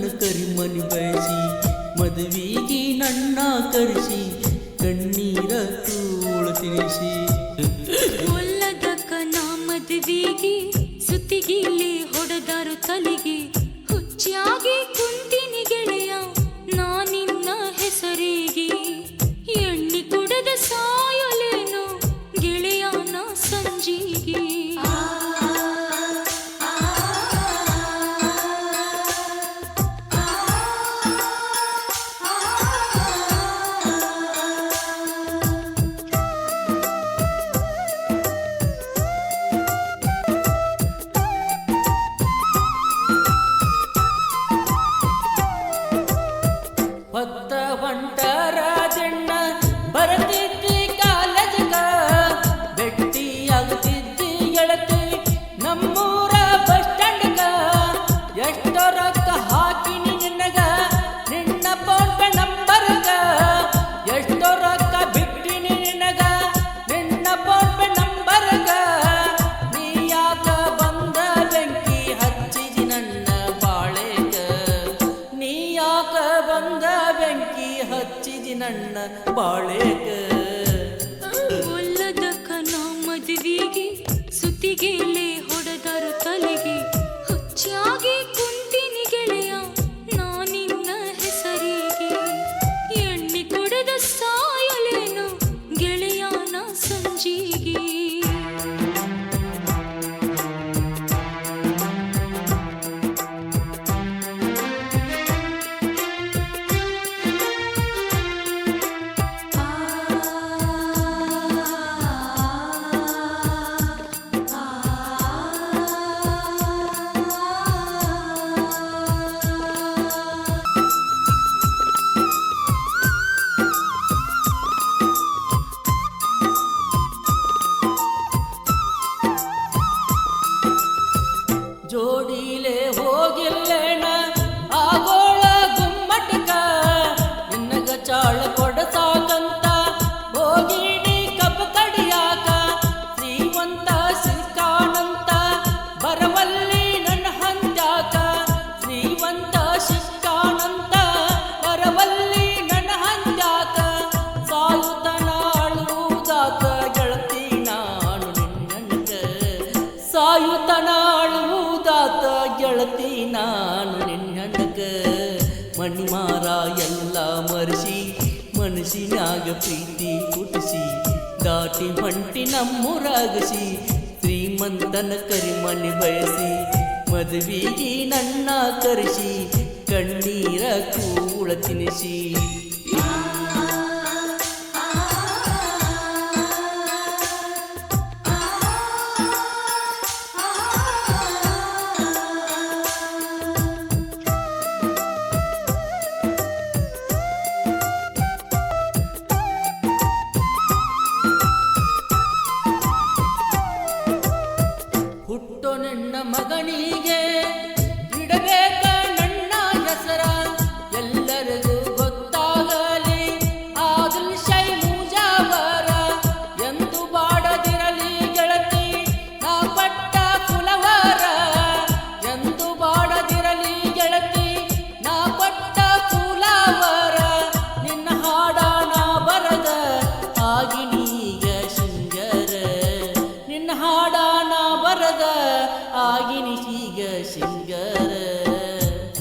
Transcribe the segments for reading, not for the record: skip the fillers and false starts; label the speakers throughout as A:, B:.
A: ತನ್ನ ಕರಿಮನಿ ಬಯಸಿ ಮದುವೆಗೆ ನನ್ನ ಕರೆಸಿ ಕಣ್ಣೀರ ತೂಳ ತಿನಿಸಿ
B: ಒಲ್ಲದಕ್ಕ ನಾ ಮದುವೆಗೆ ಸುತ್ತಿಗಿಲ್ಲಿ ಹೊಡೆದರು ತಲೆಗೆ ಹುಚ್ಚಾಗಿ ಕುಂತಿನಿ ಗೆಳೆಯ ನಾ ನಿನ್ನ ಹೆಸರಿಗೆ ಎಣ್ಣೆ ಕುಡದ ಸಾಯಲೇನು ಗೆಳೆಯನ ಸಂಜಿಗೆ
A: ಹೊತ್ತ ಹೊಂಟರ ಜಣ್ಣ ಬರತಿದ್ದಿ ಕಾಲೇಜಗ ಭೇಟಿ ಆಗುತ್ತಿದ್ದಿ ಗೆಳತಿ ನಮ್ಮೂರ ಬಸ್ ಸ್ಟ್ಯಾಂಡ್ಗ ಎಷ್ಟೋ ರೊಕ್ಕ ಹಾಕಿನಿ ನಿನ್ನಗ ನಿನ್ನ ಫೋನ್ ಪೇ ನಂಬರ್ಗ ಎಷ್ಟೋ ರೊಕ್ಕ ಬಿಟ್ಟಿನಿ ನಿನ್ನಗ ನಿನ್ನ ಫೋನ್ ಪೇ ನಂಬರ್ಗ ನೀ ಯಾಕ ಬಂದ ಬೆಂಕಿ ಹಚ್ಚಿದಿ ನನ್ನ ಬಾಳೆಗ ನೀ ಯಾಕ ಬಂದ ಬೆಂಕಿ ಹಚ್ಚಿದಿ ನನ್ನ ಬಾಳೆಗ
B: ಒಲ್ಲದಕ್ಕ ನಾ ಮದುವೆಗೆ ಸುತ್ತಿಗೆಲೆ ಹೊಡೆದರು ತಲೆಗೆ ಹುಚ್ಚಾಗಿ ಕುಂತಿನಿ ಗೆಳೆಯ ನಾ ನಿನ್ನ ಹೆಸರಿಗೆ ಎಣ್ಣೆ ಕುಡದ ಸಾಯಲೇನು ಗೆಳೆಯನ ಸಂಜಿಗೆ
A: ಜೋಡಿಲೆ ಹೋಗಿಲ್ಲೇಣ ಆಗೋಳ ಗುಮ್ಮಟಕ ನಿನ್ನಗ ಚಾಳ ಕೊಡಸಾಕಂತ ಹೋಗಿನಿ ಕಬ್ಬು ಕಡಿಯಾಕ ಶ್ರೀಮಂತ ಸಿಕ್ಕಾನಂತ ಬರವಲ್ಲಿ ನನ್ನ ಹಂದ್ಯಾಕ ಶ್ರೀಮಂತ ಸಿಕ್ಕಾನಂತ ಬರವಲ್ಲಿ ನನ್ನ ಹಂದ್ಯಾಕ ಸಾಯುತನ ಅಳುವುದಾಕ ಗೆಳತಿ ನಾನು ನಿನ್ನಗ ಸಾಯುತನ ಅಳುವುದಾತ ಗೆಳತಿ ನಾನು ನಿನ್ನಗ ಮಣಿಮಾರ ಎಲ್ಲ ಮರೆಸಿ ಮನಸ್ಸಿನಾಗ ಪ್ರೀತಿ ಹುಟ್ಟಿಸಿ ದಾಟಿ ಹೊಂಟಿ ನಮ್ಮೂರಾಗಿಸಿ ಶ್ರೀಮಂತನ ಕರಿಮನಿ ಬಯಸಿ ಮದುವೆಗೆ ನನ್ನ ಕರೆಸಿ ಕಣ್ಣೀರ ಕೂಳ ತಿನಿಸಿ ಹುಟ್ಟೋ ನನ್ನ ಮಗನಿಗೆ ಇಡಬೇಕ ನನ್ನ ಹೆಸರ ಎಲ್ಲರಿಗೂ ಗೊತ್ತಾಗಲಿ ಆದಿಲ್ ಶೈ ಮುಜಾವರ ಎಂದು ಬಾಡದಿರಲಿ ಗೆಳತಿ ನಾ ಪಟ್ಟ ಕುಲವರ ಎಂದು ಬಾಡದಿರಲಿ ಗೆಳತಿ ನಾ ಪಟ್ಟ ಕುಲವರ ನಿನ್ನ ಹಾಡ ನಾ ಬರದ ಆಗಿನೀಗ ಸಿಂಗರ ನಿನ್ನ ಹಾಡ ನಾ ಬರದ ಆಗಿನಿಗ ಸಿಂಗರ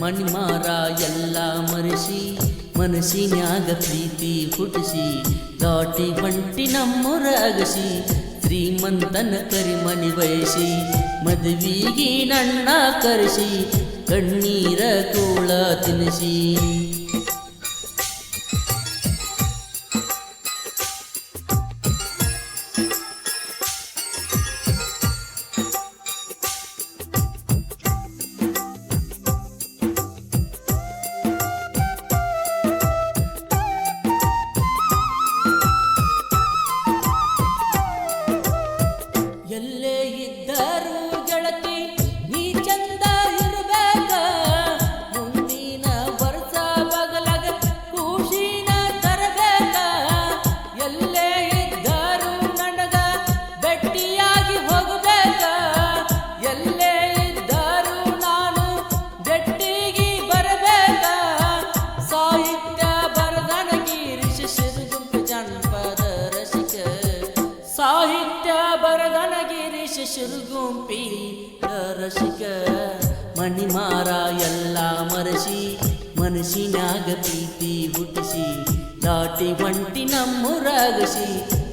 A: ಮಣಿಮಾರ ಎಲ್ಲ ಮರೆಸಿ ಮನಸ್ಸಿನ್ಯಾಗ ಪ್ರೀತಿ ಹುಟ್ಟಿಸಿ ದಾಟಿ ಹೊಂಟಿ ನಮ್ಮೂರಾಗಿಸಿ ಶ್ರೀಮಂತನ ಕರಿಮನಿ ಬಯಸಿ ಮದುವೆಗೆ ನನ್ನ ಕರೆಸಿ ಕಣ್ಣೀರ ಕೂಳ ತಿನಿಸಿ ಎಲ್ಲೇ ಇದ್ದರೂ ಗೆಳತಿ ನೀ ಚಂದ ಇರಬೇಕ ಮುಂದಿನ ವರ್ಷ ಶಿಶುರುಗುಂಪಿ ರಸಿಕ ಮಣಿಮಾರ ಎಲ್ಲ ಮರಸಿ ಮನಸ್ಸಿನಾಗ ಪ್ರೀತಿ ಹುಟ್ಟಿಸಿ ದಾಟಿ ಹೊಂಟಿ ನಮ್ಮೂರಾಗಸಿ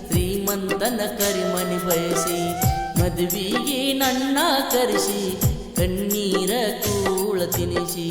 A: ಶ್ರೀಮಂತನ ಕರಿಮಣಿ ಬಯಸಿ ಮದುವೆಗೆ ನನ್ನ ಕರೆಸಿ ಕಣ್ಣೀರ ಕೂಳ ತಿನಿಸಿ